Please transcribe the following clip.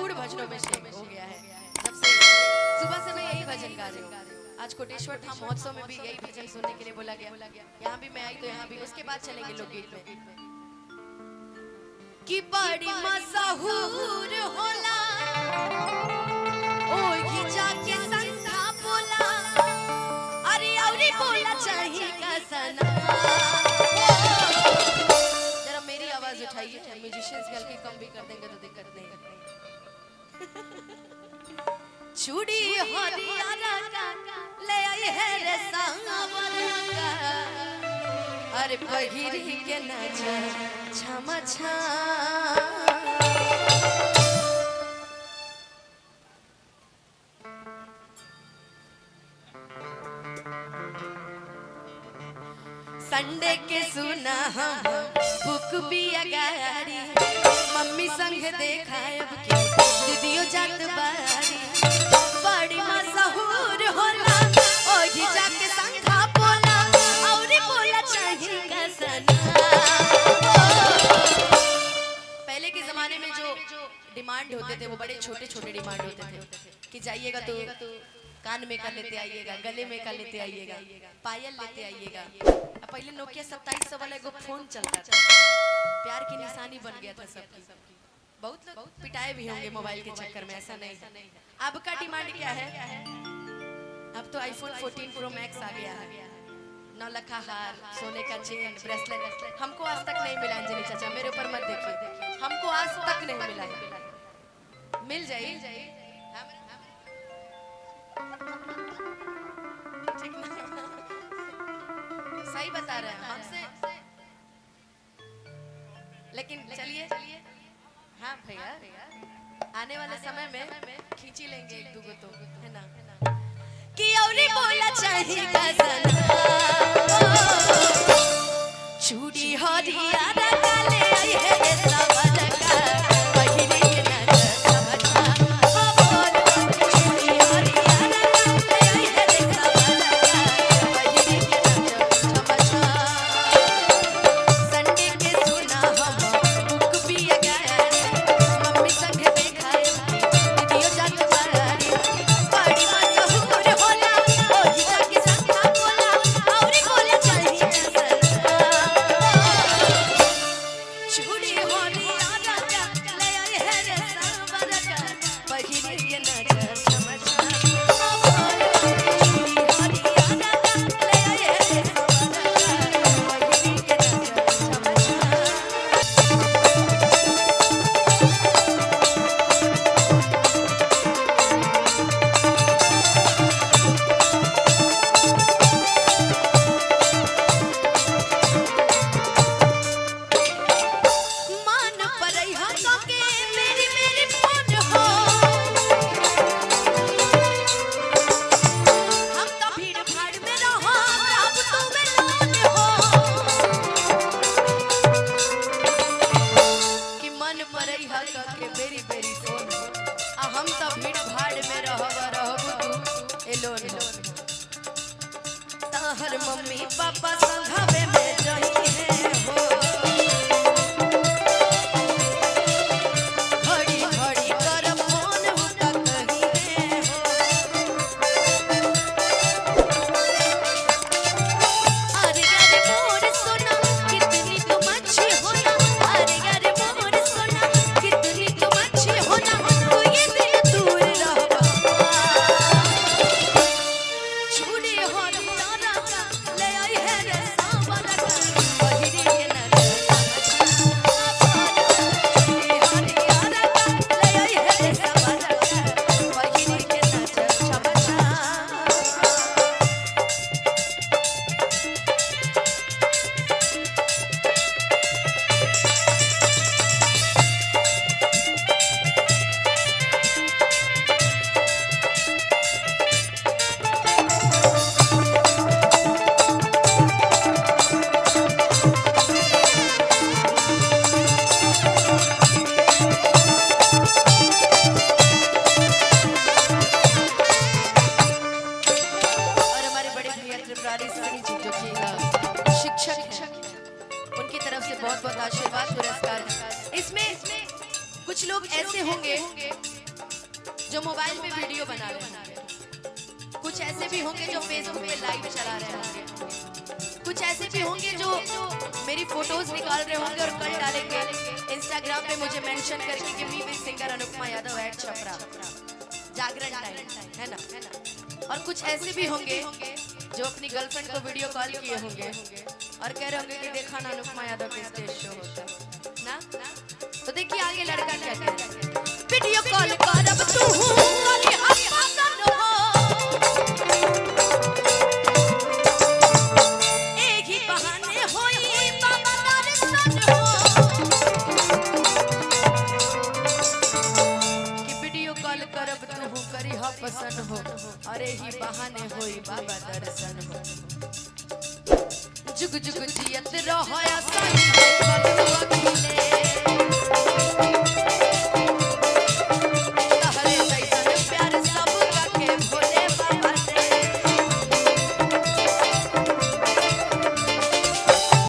Mood भजनों में change हो गया है। जब से सुबह से मैं यही भजन गा रही हूँ। आज कोटेश्वर धाम महोत्सव में भी यही भजन सुनने के लिए बोला गया। यहाँ भी मैं आई तो यहाँ भी उसके बाद चलेंगे लोकगीत में कि बड़ी मशहूर होला ओही जाके संधा बोला अरे औरी बोला चाहिए का सना। जरा मेरी आवाज उठाइए, म्यूजिशियंस गलती कम भी कर देंगे तो दिक्कत नहीं। चूड़ी हरियाणा का ले आई है रे सांवर का अरे पहिरी के नाचा छमा छा। संडे के सुना हम बुक भी अगारी मम्मी संग देखाए दीदियों जात बारी बड़ी मशहूर होला ओही जाके संधा बोला औरी बोला चाहिए का सना। पहले के जमाने में जो डिमांड होते थे वो बड़े छोटे छोटे डिमांड होते थे कि जाइएगा तो कान में कर लेते आइएगा, गले में कर लेते आइएगा, पायल लेते आइएगा। पहले नोकिया 2700 वाला एगो फोन चलता था, प्यार की निशानी बन गया था सबकी। बहुत लोग पिटाए भी होंगे मोबाइल के चक्कर में, ऐसा नहीं। अब का डिमांड क्या है? अब तो आईफोन 14 प्रो मैक्स आ गया है, 9 लाख हार, सोने का चेन, ब्रेसलेट। हमको आज तक नहीं मिला अंजलि चाचा, मेरे ऊपर मत देखिए, हमको आज तक नहीं मिला है। मिल जाए ठीक ना? सही बता रहे हैं हमसे, लेकिन चलिए हाँ भैया आने वाले समय में खींची लेंगे एक दूगो तो, है ना? कि औरी बोला चाहिए का सना चूड़ी हरियाणा का ले आई है सांवर का पहिरी के नाचा छमा छा। चूड़ी हरियाणा का ले आई है सांवर का पहिरी के नाचा छमा छा। संडे के सुना हम बुक भी अगारी मम्मी संग देखाए दीदियों जात बारी बड़ी मशहूर होला ओही जाके संधा बोला औरी बोला चाहिए का सना। चूड़ी हरियाणा का ले आई है रे सांवर का पहिरी के नाचा छमा छा। चूड़ी हरियाणा का ले आई है रे सांवर का पहिरी के नाचा छमा छा। मान परई हो तो के मेरी फोन हो हम तो भीड़ भाड़ में रहो अब तू मेलोन हो कि मन परई हो तो के मेरी फोन हो आ हम तो भीड़ भाड़ में रहब तू एलोन हो। ताहर मम्मी पापा संघावे में जही है हो घड़ी घड़ी कर फोन उठा कही है हो। अरे अरे मोर सोना कितनी तुम अच्छी हो ना, अरे अरे मोर सोना कितनी तुम अच्छी हो ना, तू ये दिल दूर रह चूड़ी हरियाणा का ले आई है रे सांवर का पहिरी के नाचा छमा छा। चूड़ी हरियाणा का ले आई है रे सांवर का पहिरी के नाचा छमा छा। और हमारे बड़े भैया त्रिपुरारी सिंह जी जो कि शिक्षक हैं, उनकी तरफ से बहुत बहुत आशीर्वाद पुरस्कार। इसमें कुछ लोग ऐसे होंगे जो मोबाइल पे वीडियो बना रहे होंगे, कुछ ऐसे भी होंगे जो फेसबुक पे लाइव चला रहे होंगे, कुछ ऐसे भी होंगे जो मेरी फोटोज निकाल रहे होंगे और कल डालेंगे इंस्टाग्राम पे मुझे मेंशन करके कि we will singer Anupama Yadav at Chhapra जागरण टाइम, है ना। और कुछ ऐसे भी होंगे जो अपनी गर्लफ्रेंड को वीडियो कॉल किए होंगे और कह रहे होंगे कि देखा ना अनुपमा यादव के स्टेज शो होता ना। तो देखिए आगे लड़का क्या कह रहा है, वीडियो कॉल करब तू करी हसन हो, एक ही बहाने होई बाबा दर्शन हो, कि वीडियो कॉल करब तू करी हसन हो, अरे ही बहाने होई बाबा दर्शन हो। जुग जुग जियत रहो